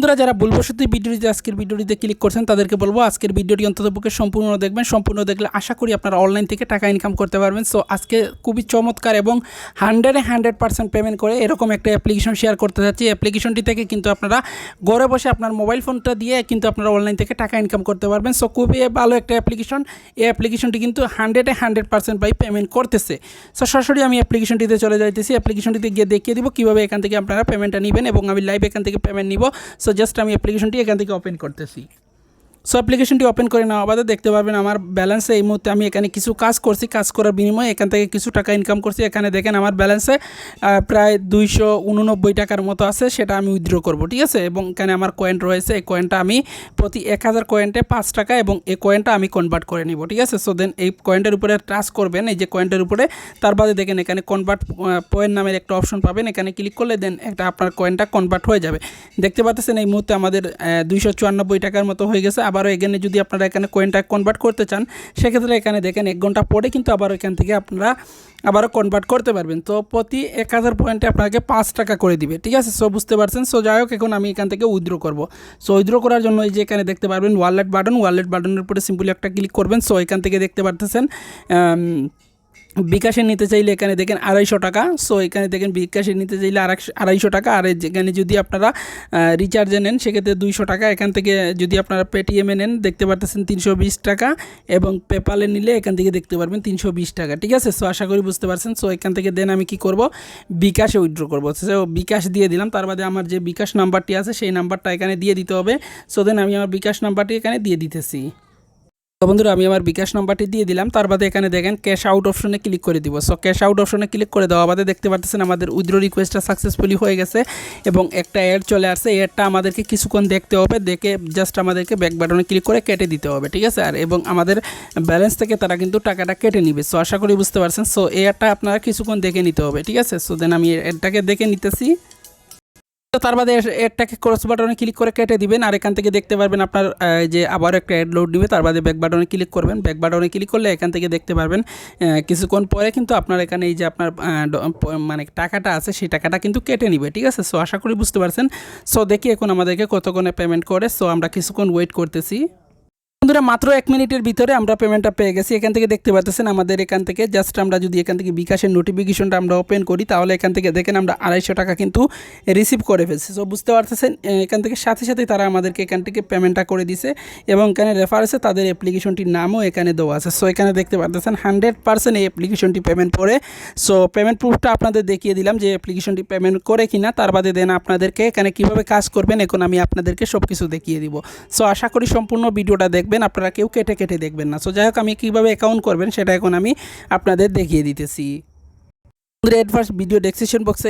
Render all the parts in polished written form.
বন্ধুরা যারা ভুলবশত ভিডিওটিতে আজকের ভিডিওটিতে ক্লিক করছেন তাদেরকে বলবো আজকের ভিডিওটি অন্ততপক্ষে সম্পূর্ণ দেখবেন। সম্পূর্ণ দেখলে আশা করি আপনারা অনলাইন থেকে টাকা ইনকাম করতে পারবেন। সো আজকে খুবই চমৎকার এবং 100% পেমেন্ট করে এরকম একটা অ্যাপ্লিকেশন শেয়ার করতে যাচ্ছি। অ্যাপ্লিকেশনটি থেকে কিন্তু আপনারা ঘরে বসে আপনার মোবাইল ফোনটা দিয়ে কিন্তু আপনারা অনলাইন থেকে টাকা ইনকাম করতে পারবেন। সো খুবই ভালো একটা অ্যাপ্লিকেশন। এই অ্যাপ্লিকেশনটি কিন্তু 100% বাই পেমেন্ট করতেছে। সো সরাসরি আমি অ্যাপ্লিকেশনটিতে চলে যাইতেছি। অ্যাপ্লিকেশনটিতে গিয়ে দেখিয়ে দিব কীভাবে এখান থেকে আপনারা পেমেন্টটা নেবেন এবং আমি লাইভ এখান থেকে পেমেন্ট নিব। সো জাস্ট আমি অ্যাপ্লিকেশনটি এখান থেকে ওপেন করতেছি। সো অ্যাপ্লিকেশনটি ওপেন করে নেওয়া বাদে দেখতে পারবেন আমার ব্যালেন্সে এই মুহূর্তে আমি এখানে কিছু কাজ করছি, কাজ করার বিনিময়ে এখান থেকে কিছু টাকা ইনকাম করছি। এখানে দেখেন আমার ব্যালেন্সে প্রায় 289 টাকার মতো আছে, সেটা আমি উইথড্র করব, ঠিক আছে। এবং এখানে আমার কয়েন রয়েছে, এই কয়েনটা আমি প্রতি 1000 কয়েন্টে 5 টাকা এবং এই কয়েনটা আমি কনভার্ট করে নিব, ঠিক আছে। সো দেন এই কয়েনটার উপরে টাচ করবেন, এই যে কয়েনটার উপরে, তার বাদে দেখেন এখানে কনভার্ট পয়েন্ট নামের একটা অপশন পাবেন। এখানে ক্লিক করলে দেন একটা আপনার কয়েনটা কনভার্ট হয়ে যাবে। দেখতে পাচ্ছেন এই মুহূর্তে আমাদের 294 টাকার মতো হয়ে গেছে। আবারও এখানে যদি আপনারা এখানে কয়েনটা কনভার্ট করতে চান সেক্ষেত্রে এখানে দেখেন 1 ঘন্টা পরে কিন্তু আবার এখান থেকে আপনারা আবারও কনভার্ট করতে পারবেন। তো প্রতি 1000 পয়েন্টে আপনাকে 5 টাকা করে দিবে, ঠিক আছে। সো বুঝতে পারছেন। সো যাই হোক, এখন আমি এখান থেকে উইথড্র করব। সো উইথড্র করার জন্য এই যে এখানে দেখতে পারবেন ওয়ালেট বাটনের উপরে সিম্পলি একটা ক্লিক করবেন। সো এখান থেকে দেখতে পারতেছেন বিকাশে নিতে চাইলে এখানে দেখেন 250 টাকা। সো এখানে দেখেন বিকাশে নিতে চাইলে 250 টাকা। আর যেখানে যদি আপনারা রিচার্জে নেন সেক্ষেত্রে 200 টাকা। এখান থেকে যদি আপনারা পেটিএমে নেন দেখতে পারতেছেন 320 টাকা এবং পেপালে নিলে এখান থেকে দেখতে পারবেন 320 টাকা, ঠিক আছে। সো আশা করি বুঝতে পারছেন। সো এখান থেকে দেন আমি কি করব, বিকাশে উইথড্র করব। সো বিকাশ দিয়ে দিলাম, তার বাদে আমার যে বিকাশ নাম্বারটি আছে সেই নাম্বারটা এখানে দিয়ে দিতে হবে। সো দেন আমি আমার বিকাশ নাম্বারটি এখানে দিয়ে দিতেছি। তো বন্ধুরা আমি আমার বিকাশ নাম্বারটি দিয়ে দিলাম, তার বাদে এখানে দেখেন ক্যাশ আউট অপশনে ক্লিক করে দিব। সো ক্যাশ আউট অপশনে ক্লিক করে দেওয়া বাদে দেখতে পাচ্ছেন আমাদের উইথড্র রিকোয়েস্টটা সাকসেসফুলি হয়ে গেছে এবং একটা অ্যাড চলে আসছে। অ্যাডটা আমাদেরকে কিছুক্ষণ দেখতে হবে, দেখে জাস্ট আমাদেরকে ব্যাক বাটনে ক্লিক করে কেটে দিতে হবে, ঠিক আছে। আর এবং আমাদের ব্যালেন্স থেকে তারা কিন্তু টাকাটা কেটে নিবে। সো আশা করি বুঝতে পারছেন। সো এই অ্যাডটা আপনারা কিছুক্ষণ দেখে নিতে হবে, ঠিক আছে। সো দেন আমি অ্যাডটাকে দেখে নিতেছি। তো তার বাদে অ্যাডটাকে ক্রস বাটনে ক্লিক করে কেটে দিবেন। আর এখান থেকে দেখতে পারবেন আপনার যে আবার একটা অ্যাড লোড নেবে, তার বাদে ব্যাক বাটনে ক্লিক করবেন। ব্যাক বাটনে ক্লিক করলে এখান থেকে দেখতে পারবেন কিছুক্ষণ পরে কিন্তু আপনার এখানে এই যে আপনার মানে টাকাটা আছে সেই টাকাটা কিন্তু কেটে নিবে, ঠিক আছে। সো আশা করি বুঝতে পারছেন। সো দেখি এখন আমাদেরকে কতক্ষণে পেমেন্ট করে। সো আমরা কিছুক্ষণ ওয়েট করতেছি। বন্ধুরা মাত্র 1 মিনিটের ভিতরে আমরা পেমেন্টটা পেয়ে গেছি। এখান থেকে দেখতে পাচ্ছেন আমাদের এখান থেকে জাস্ট আমরা যদি এখান থেকে বিকাশের নোটিফিকেশনটা আমরা ওপেন করি তাহলে এখান থেকে দেখেন আমরা 250 টাকা কিন্তু রিসিভ করে ফেলছি। সো বুঝতে পারতেছেন এখান থেকে সাথে সাথেই তারা আমাদেরকে এখান থেকে পেমেন্টটা করে দিছে এবং এখানে রেফারেন্সে তাদের অ্যাপ্লিকেশনটির নামও এখানে দেওয়া আছে। সো এখানে দেখতে পাচ্ছেন 100% এই অ্যাপ্লিকেশনটি পেমেন্ট করে। সো পেমেন্ট প্রুফটা আপনাদের দেখিয়ে দিলাম যে অ্যাপ্লিকেশনটি পেমেন্ট করে কিনা। তার বাদে দেন আপনাদেরকে এখানে কীভাবে কাজ করবেন এখন আমি আপনাদেরকে সব কিছু দেখিয়ে দিব। সো আশা করি সম্পূর্ণ ভিডিওটা দেখবেন, আপনারা কেউ কেটে দেখবেন না। সো যাই হোক, আমি কীভাবে অ্যাকাউন্ট করবেন সেটা এখন আমি আপনাদের দেখিয়ে দিতেছি। অ্যাডভান্স ভিডিও ডেসক্রিপশন বক্সে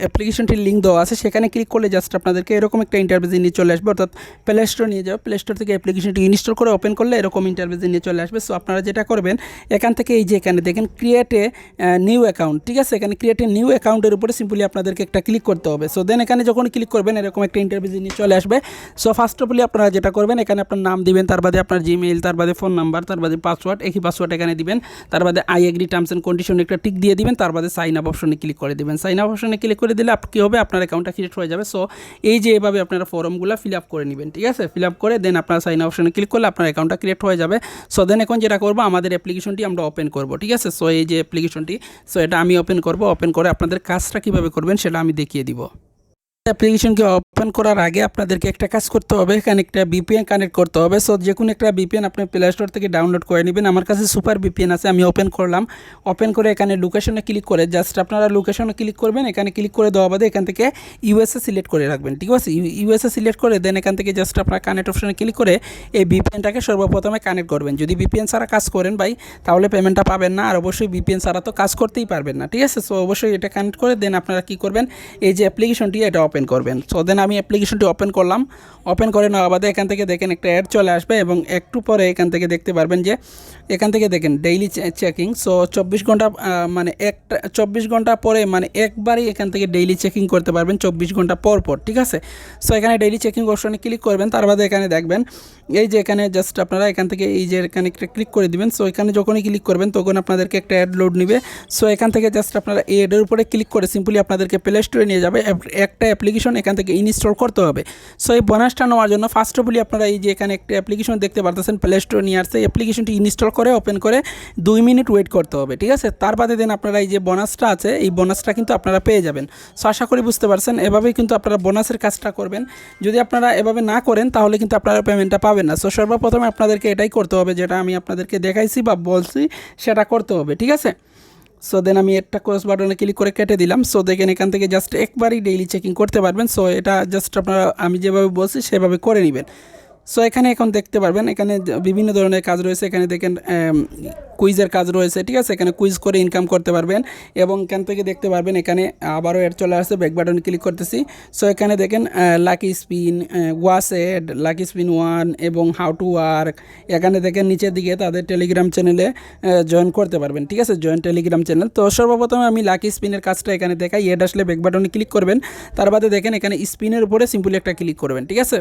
অ্যাপ্লিকেশনটির লিঙ্ক দেওয়া আছে, সেখানে ক্লিক করলে জাস্ট আপনাদেরকে এরকম একটা ইন্টারভিউ নিয়ে চলে আসবে, অর্থাৎ প্লে স্টোর নিয়ে যাবে। প্লে স্টোর থেকে অ্যাপ্লিকেশনটি ইনস্টল করে ওপেন করলে এরকম ইন্টারভিউ নিয়ে চলে আসবে। সো আপনারা যেটা করবেন এখান থেকে এই যে এখানে দেখেন ক্রিয়েট এ নিউ অ্যাকাউন্ট, ঠিক আছে। এখানে ক্রিয়েট এ নিউ অ্যাকাউন্টের উপরে সিম্পলি আপনাদেরকে একটা ক্লিক করতে হবে। সো দেন এখানে যখন ক্লিক করবেন এরকম একটা ইন্টারভিউ নিয়ে চলে আসবে। সো ফার্স্ট অফ অল আপনারা যেটা করবেন এখানে আপনার নাম দিবেন, তার বাদে আপনার জিমেইল, তার বাদে ফোন নাম্বার, তার বাদে পাসওয়ার্ড, একই পাসওয়ার্ড এখানে দিবেন। তার বাদে I agree terms and condition একটা টিক দিয়ে দিবেন। তার বাদে সাইন আপ অপশনে ক্লিক করে দিবেন। সাইন আপ অপশনে ক্লিক করে দিলে কী হবে, আপনার অ্যাকাউন্টটা ক্রিয়েট হয়ে যাবে। সো এই যে এভাবে আপনারা ফর্মগুলো ফিল আপ করে নেবেন, ঠিক আছে। ফিল আপ করে দেন আপনার সাইন আপ অপশনে ক্লিক করলে আপনার অ্যাকাউন্টটা ক্রিয়েট হয়ে যাবে। সো দেন এখন যেটা করবো আমাদের অ্যাপ্লিকেশনটি আমরা ওপেন করব, ঠিক আছে। সো এই যে অ্যাপ্লিকেশনটি, সো এটা আমি ওপেন করব। ওপেন করে আপনাদের কাজটা কীভাবে করবেন সেটা আমি দেখিয়ে দিব। অ্যাপ্লিকেশনকে ওপেন করার আগে আপনাদেরকে একটা কাজ করতে হবে, এখানে একটা ভিপিএন কানেক্ট করতে হবে। সো যে কোনো একটা ভিপিএন আপনি প্লে স্টোর থেকে ডাউনলোড করে নেবেন। আমার কাছে সুপার ভিপিএন আছে, আমি ওপেন করলাম। ওপেন করে এখানে লোকেশনে ক্লিক করে জাস্ট আপনারা লোকেশনে ক্লিক করবেন। এখানে ক্লিক করে দেওয়া বাদে এখান থেকে ইউএসএ সিলেক্ট করে রাখবেন, ঠিক আছে। ইউএসএ সিলেক্ট করে দেন এখান থেকে জাস্ট আপনারা কানেক্ট অপশনে ক্লিক করে এই ভিপিএনটাকে সর্বপ্রথমে কানেক্ট করবেন। যদি ভিপিএন ছাড়া কাজ করেন ভাই তাহলে পেমেন্টটা পাবেন না, আর অবশ্যই ভিপিএন ছাড়া তো কাজ করতেই পারবেন না, ঠিক আছে। সো অবশ্যই এটা কানেক্ট করে দেন আপনারা কী করবেন, এই যে অ্যাপ্লিকেশনটি এটা ওপেন করবেন। সো দেন আমি অ্যাপ্লিকেশনটি ওপেন করলাম। ওপেন করে নেওয়া বাদে এখান থেকে দেখেন একটা অ্যাড চলে আসবে এবং একটু পরে এখান থেকে দেখতে পারবেন যে এখান থেকে দেখেন ডেইলি চেকিং। সো 24 ঘন্টা মানে 24 ঘন্টা পরে মানে একবারই এখান থেকে ডেইলি চেকিং করতে পারবেন 24 ঘন্টা পর, ঠিক আছে। সো এখানে ডেইলি চেকিং অপশনে ক্লিক করবেন। তার বাদে এখানে দেখবেন এই যে এখানে জাস্ট আপনারা এখান থেকে এই যে এখানে একটা ক্লিক করে দিবেন। সো এখানে যখনই ক্লিক করবেন তখন আপনাদেরকে একটা অ্যাড লোড নেবে। সো এখান থেকে জাস্ট আপনারা এই অ্যাডের উপরে ক্লিক করে সিম্পলি আপনাদেরকে প্লে স্টোরে নিয়ে যাবে। একটা অ্যাপ্লিকেশন এখান থেকে ইনস্টল করতে হবে। সো এই বোনাসটা নেওয়ার জন্য ফার্স্ট অফ অল আপনারা এই যে এখানে একটা অ্যাপ্লিকেশন দেখতে পারতেছেন, প্লে স্টোর নিয়ে আসছে, অ্যাপ্লিকেশনটি ইনস্টল করে ওপেন করে 2 মিনিট ওয়েট করতে হবে, ঠিক আছে। তার বাদে দেন আপনারা এই যে বোনাসটা আছে এই বোনাসটা কিন্তু আপনারা পেয়ে যাবেন। সো আশা করি বুঝতে পারছেন, এভাবেই কিন্তু আপনারা বোনাসের কাজটা করবেন। যদি আপনারা এভাবে না করেন তাহলে কিন্তু আপনারা পেমেন্টটা পাবেন না। সো সর্বপ্রথমে আপনাদেরকে এটাই করতে হবে যেটা আমি আপনাদেরকে দেখাইছি বা বলছি, সেটা করতে হবে, ঠিক আছে। সো দেন আমি একটা ক্রস বাটনে ক্লিক করে কেটে দিলাম। সো দেখেন এখান থেকে জাস্ট একবারই ডেইলি চেকিং করতে পারবেন। সো এটা জাস্ট আপনারা আমি যেভাবে বলছি সেভাবে করে নেবেন। সো এখানে এখন দেখতে পারবেন এখানে বিভিন্ন ধরনের কাজ রয়েছে। এখানে দেখেন কুইজের কাজ রয়েছে, ঠিক আছে। এখানে কুইজ করে ইনকাম করতে পারবেন এবং এখান থেকে দেখতে পারবেন এখানে আবারও অ্যাড চলে আসছে, ব্যাক বাটনে ক্লিক করতেছি। সো এখানে দেখেন লাকি স্পিন, ওয়াস অ্যাড, লাকি স্পিন 1 এবং হাউ টু ওয়ার্ক। এখানে দেখেন নিচের দিকে তাদের টেলিগ্রাম চ্যানেলে জয়েন করতে পারবেন, ঠিক আছে, জয়েন টেলিগ্রাম চ্যানেল। তো সর্বপ্রথমে আমি লাকি স্পিনের কাজটা এখানে দেখাই। এড আসলে ব্যাক বাটনে ক্লিক করবেন, তার বাদে দেখেন এখানে স্পিনের উপরে সিম্পলি একটা ক্লিক করবেন, ঠিক আছে।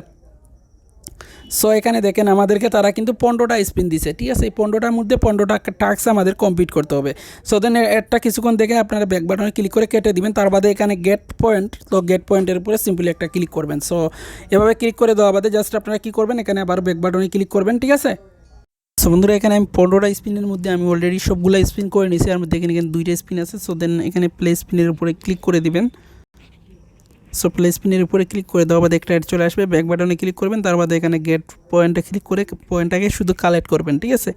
সো এখানে দেখেন আমাদেরকে তারা কিন্তু 15টা স্পিন দিছে, ঠিক আছে। এই 15টার মধ্যে 15টা টাস্ক আমাদের কমপ্লিট করতে হবে। সো দেন একটা কিছুক্ষণ দেখে আপনারা ব্যাক বাটনে ক্লিক করে কেটে দিবেন। তার বাদে এখানে গেট পয়েন্ট, তো গেট পয়েন্টের উপরে সিম্পলি একটা ক্লিক করবেন। সো এভাবে ক্লিক করে দেওয়া বাদে জাস্ট আপনারা কী করবেন, এখানে আবার ব্যাক বাটনে ক্লিক করবেন, ঠিক আছে। সো বন্ধুরা এখানে আমি 15টা স্পিনের মধ্যে আমি অলরেডি সবগুলো স্পিন করে নিয়েছি। আর মধ্যে এখানে 2টা স্পিন আছে। সো দেন এখানে প্লে স্পিনের উপরে ক্লিক করে দিবেন। সো প্লে স্পিনের উপরে ক্লিক করে দেওয়া বাদে একটা অ্যাড চলে আসবে, ব্যাক বাটনে ক্লিক করবেন। তার বাদে এখানে গেট পয়েন্টে ক্লিক করে পয়েন্টটাকে শুধু কালেক্ট করবেন, ঠিক আছে।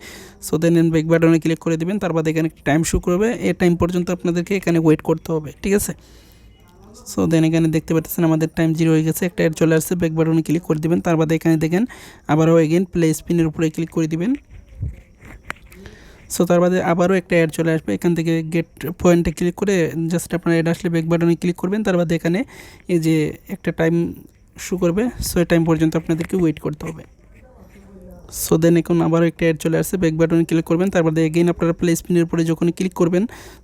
সো দেন ব্যাক বাটনে ক্লিক করে দিবেন। তার বাদে এখানে টাইম শো করবে, এই টাইম পর্যন্ত আপনাদেরকে এখানে ওয়েট করতে হবে, ঠিক আছে। সো দেন এখানে দেখতে পাচ্ছেন আমাদের টাইম 0 হয়ে গেছে, একটা অ্যাড চলে আসছে, ব্যাক বাটনে ক্লিক করে দিবেন। তার বাদে এখানে দেখেন আবারও এগেন প্লে স্পিনের উপরে ক্লিক করে দিবেন। সো তার বাদে আবারও একটা অ্যাড চলে আসবে, এখান থেকে গেট পয়েন্টে ক্লিক করে জাস্ট আপনার অ্যাড আসলে ব্যাক বাটনে ক্লিক করবেন। তার বাদে এখানে এই যে একটা টাইম শো করবে, সো এই টাইম পর্যন্ত আপনাদেরকে ওয়েট করতে হবে। সো দেন এখন আবারও একটা অ্যাড চলে আসছে, ব্যাক বাটনে ক্লিক করবেন। তারপর এগেইন আপনারা প্লে স্পিনের উপরে যখন ক্লিক করবেন,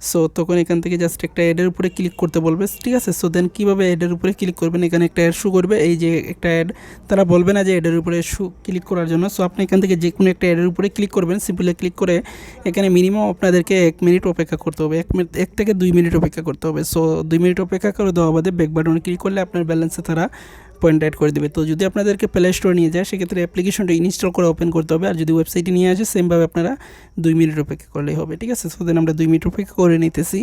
সো তখন এখান থেকে জাস্ট একটা অ্যাডের উপরে ক্লিক করতে বলবে, ঠিক আছে। সো দেন কীভাবে অ্যাডের উপরে ক্লিক করবেন, এখানে একটা অ্যাড শো করবে, এই যে একটা অ্যাড, তারা বলবে না যে অ্যাডের উপরে ক্লিক করার জন্য। সো আপনি এখান থেকে যে কোনো একটা অ্যাডের উপরে ক্লিক করবেন, সিম্পলি ক্লিক করে এখানে মিনিমাম আপনাদেরকে 1 মিনিট অপেক্ষা করতে হবে, 1 থেকে 2 মিনিট অপেক্ষা করতে হবে। সো 2 মিনিট অপেক্ষা করে দেওয়া বাদে ব্যাক বাটনে ক্লিক করলে আপনার ব্যালেন্সে তারা পয়েন্ট অ্যাড করে দেবে। তো যদি আপনাদেরকে প্লে স্টোরে নিয়ে যায় সেক্ষেত্রে অ্যাপ্লিকেশনটা ইনস্টল করে ওপেন করতে হবে। আর যদি ওয়েবসাইটে নিয়ে আসে সেমভাবে আপনারা 2 মিনিট অপেক্ষা করলেই হবে, ঠিক আছে। সো দেন আমরা 2 মিনিট অপেক্ষা করে নিতেছি।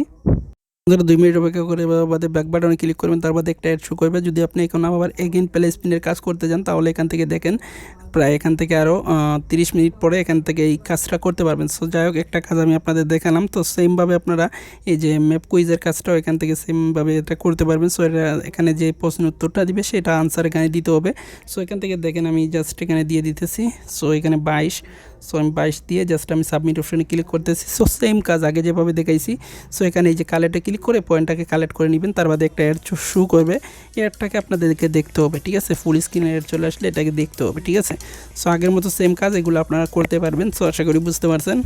2 মিনিট অপেক্ষা করে বাদে ব্যাক বাটনে ক্লিক করবেন। তার বাদে একটা অ্যাড শো করবে। যদি আপনি এখন আবার এগেইন প্লে স্পিনের কাজ করতে যান তাহলে এখান থেকে দেখেন প্রায় এখান থেকে আরও 30 মিনিট পরে এখান থেকে এই কাজটা করতে পারবেন। সো যাই হোক একটা কাজ আমি আপনাদের দেখালাম। তো সেমভাবে আপনারা এই যে ম্যাপ কুইজের কাজটাও এখান থেকে সেমভাবে এটা করতে পারবেন। সো এটা এখানে যে প্রশ্ন উত্তরটা দিবে সেটা আনসার এখানে দিতে হবে। সো এখান থেকে দেখেন আমি জাস্ট এখানে দিয়ে দিতেছি। সো এখানে 22, সো আমি 22 দিয়ে জাস্ট আমি সাবমিট অপশনে ক্লিক করতেছি। সো সেম কাজ আগে যেভাবে দেখাইছি। সো এখানে এই যে কালেক্টে ক্লিক করে পয়েন্টটাকে কালেক্ট করে নেবেন। তার বাদে একটা অ্যাড শো করবে, এই অ্যাডটাকে আপনাদেরকে দেখতে হবে, ঠিক আছে। ফুল স্ক্রিনে অ্যাড চলে আসলে এটাকে দেখতে হবে, ঠিক আছে। সো আগের মতো সেম কাজ এগুলো আপনারা করতে পারবেন। সো আশা করি বুঝতে পারছেন।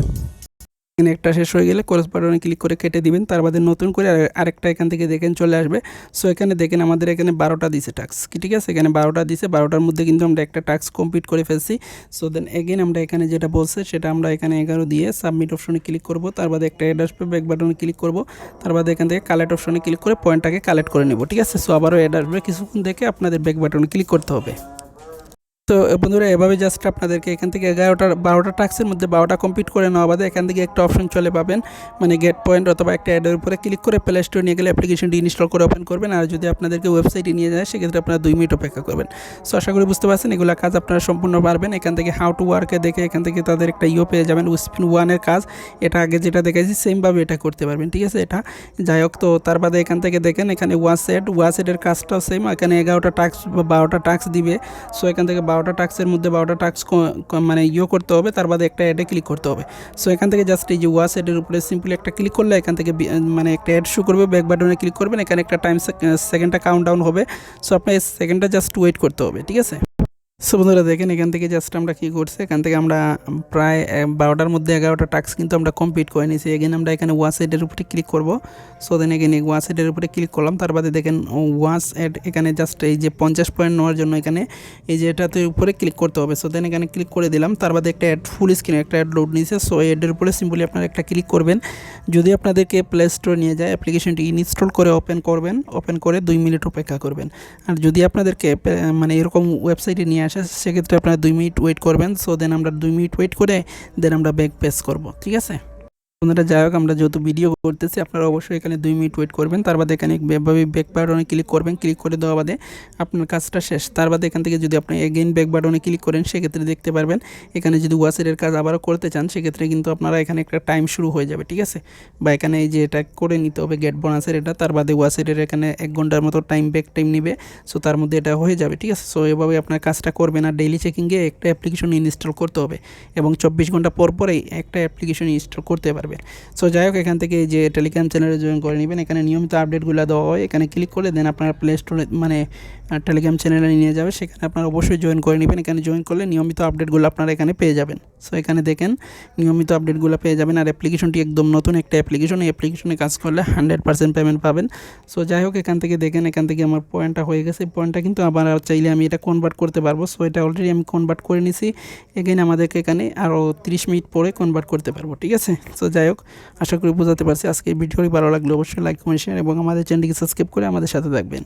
এখানে একটা শেষ হয়ে গেলে ক্রস বাটনে ক্লিক করে কেটে দিবেন। তার বাদে নতুন করে আরেকটা এখান থেকে দেখেন চলে আসবে। সো এখানে দেখেন আমাদের এখানে 12টা দিছে টাস্ক, ঠিক আছে। এখানে 12টা দিছে, 12টার মধ্যে কিন্তু আমরা একটা টাস্ক কমপ্লিট করে ফেলছি। সো দেন এগেইন আমরা এখানে যেটা বলছে সেটা আমরা এখানে 11 দিয়ে সাবমিট অপশনে ক্লিক করব। তার বাদে একটা অ্যাড আসবে, ব্যাক বাটনে ক্লিক করব। তার বাদে এখান থেকে কালেক্ট অপশনে ক্লিক করে পয়েন্টটাকে কালেক্ট করে নেব, ঠিক আছে। সো আবারও অ্যাড আসবে, কিছুক্ষণ দেখে আপনাদের ব্যাক বাটনে ক্লিক করতে হবে। তো বন্ধুরা এভাবে জাস্ট আপনাদেরকে এখান থেকে 12টা টাস্কের মধ্যে 12টা কমপ্লিট করে নেওয়া বাদে এখান থেকে একটা অপশন চলে পাবেন, মানে গেট পয়েন্ট অথবা একটা অ্যাডের উপরে ক্লিক করে প্লে স্টোরে নিয়ে গেলে অ্যাপ্লিকেশনটি ইনস্টল করে ওপেন করবেন। আর যদি আপনাদেরকে ওয়েবসাইটে নিয়ে যায় সেক্ষেত্রে আপনারা 2 মিনিট অপেক্ষা করবেন। সো আশা করি বুঝতে পারছেন এগুলো কাজ আপনারা সম্পূর্ণ পারবেন। এখান থেকে হাউ টু ওয়ার্কে দেখে এখান থেকে তাদের একটা পেয়ে যাবেন, স্পিন 1-এর কাজ। এটা আগে যেটা দেখাইছি সেমভাবে এটা করতে পারবেন, ঠিক আছে। এটা যাই হোক, তো তার বাদে এখান থেকে দেখেন এখানে ওয়াসেটের কাজটাও সেম। এখানে 11টা টাস্ক বা 12টা টাস্ক দিবে। সো এখান থেকে 12টা টাস্কের মধ্যে 12টা টাস্ক মানে করতে হবে। তার বাদে একটা অ্যাডে ক্লিক করতে হবে। সো এখান থেকে জাস্ট এই যে ওয়াচ অ্যাডের উপরে সিম্পলি একটা ক্লিক করলে এখান থেকে মানে একটা অ্যাড শো করবে, ব্যাক বাটনে ক্লিক করবেন। এখানে একটা টাইম সেকেন্ডটা কাউন্ট ডাউন হবে। সো আপনার এই সেকেন্ডটা জাস্ট ওয়েট করতে হবে, ঠিক আছে। সো বন্ধুরা দেখেন এখান থেকে জাস্ট আমরা কী করছি, এখান থেকে আমরা প্রায় 12টার মধ্যে 11টা টাস্ক কিন্তু আমরা কমপ্লিট করে নিয়েছি। এগেন আমরা এখানে ওয়াচ এডের উপরে ক্লিক করব। সো দেন এখানে ওয়াচ এডের উপরে ক্লিক করলাম, তার বাদে দেখেন ওয়াচ এড এখানে জাস্ট এই যে 50 পয়েন্ট নেওয়ার জন্য এখানে এই যে এটাতে উপরে ক্লিক করতে হবে। সো দেন এখানে ক্লিক করে দিলাম, তার বাদে একটা অ্যাড ফুল স্ক্রিন একটা অ্যাড লোড নিয়েছে। সো এডের উপরে সিম্পলি আপনারা একটা ক্লিক করবেন। যদি আপনাদেরকে প্লে স্টোর নিয়ে যায় অ্যাপ্লিকেশনটি ইনস্টল করে ওপেন করবেন, ওপেন করে 2 মিনিট অপেক্ষা করবেন। আর যদি আপনাদেরকে মানে এরকম ওয়েবসাইটে নিয়ে আসে সেক্ষেত্রে আপনারা 2 মিনিট ওয়েট করবেন। সো দেন আমরা 2 মিনিট ওয়েট করে দেন আমরা ব্যাক পেস করব, ঠিক আছে। বন্ধুরা যাই হোক, আমরা যেহেতু ভিডিও করতেছি আপনারা অবশ্যই এখানে 2 মিনিট ওয়েট করবেন। তার বাদে এখানে ব্যাক বাটনে ক্লিক করবেন, ক্লিক করে দেওয়া বাদে আপনার কাজটা শেষ। তার বাদে এখান থেকে যদি আপনি এগেইন ব্যাক বাটনে ক্লিক করেন সেক্ষেত্রে দেখতে পারবেন এখানে যদি ওয়াচের কাজ আবারও করতে চান সেক্ষেত্রে কিন্তু আপনারা এখানে একটা টাইম শুরু হয়ে যাবে, ঠিক আছে। বা এখানে এই যে এটা করে নিতে হবে গেট বোনাসের এটা, তার বাদে ওয়াচের এখানে 1 ঘন্টার মতো ব্যাক টাইম নেবে। সো তার মধ্যে এটা হয়ে যাবে, ঠিক আছে। সো এভাবে আপনার কাজটা করবেন। আর ডেইলি চেকিংয়ে একটা অ্যাপ্লিকেশন ইনস্টল করতে হবে এবং 24 ঘন্টা পর পরেই একটা অ্যাপ্লিকেশন ইনস্টল করতে পারবেন। সো যাই হোক, এখান থেকে যে টেলিগ্রাম চ্যানেলে জয়েন করে নেবেন। এখানে নিয়মিত আপডেটগুলো দেওয়া হয়, এখানে ক্লিক করে দেন আপনার প্লে স্টোরে মানে টেলিগ্রাম চ্যানেলে নিয়ে যাবে, সেখানে আপনারা অবশ্যই জয়েন করে নেবেন। এখানে জয়েন করলে নিয়মিত আপডেটগুলো আপনারা এখানে পেয়ে যাবেন। সো এখানে দেখেন নিয়মিত আপডেটগুলো পেয়ে যাবেন। আর অ্যাপ্লিকেশনটি একদম নতুন একটা অ্যাপ্লিকেশন, এই অ্যাপ্লিকেশনে কাজ করলে 100% পেমেন্ট পাবেন। সো যাই হোক, এখান থেকে দেখেন এখান থেকে আমার পয়েন্টটা হয়ে গেছে। পয়েন্টটা কিন্তু আবার চাইলে আমি এটা কনভার্ট করতে পারবো। সো এটা অলরেডি আমি কনভার্ট করে নিছি। এখানে আমাদেরকে এখানে আরও 30 মিনিট পরে কনভার্ট করতে পারবো, ঠিক আছে। সো যাই হোক, আশা করি বোঝাতে পারছি। আজকে ভিডিওটি ভালো লাগলে অবশ্যই লাইক কমেন্ট শেয়ার এবং আমাদের চ্যানেলটিকে সাবস্ক্রাইব করে আমাদের সাথে থাকবেন।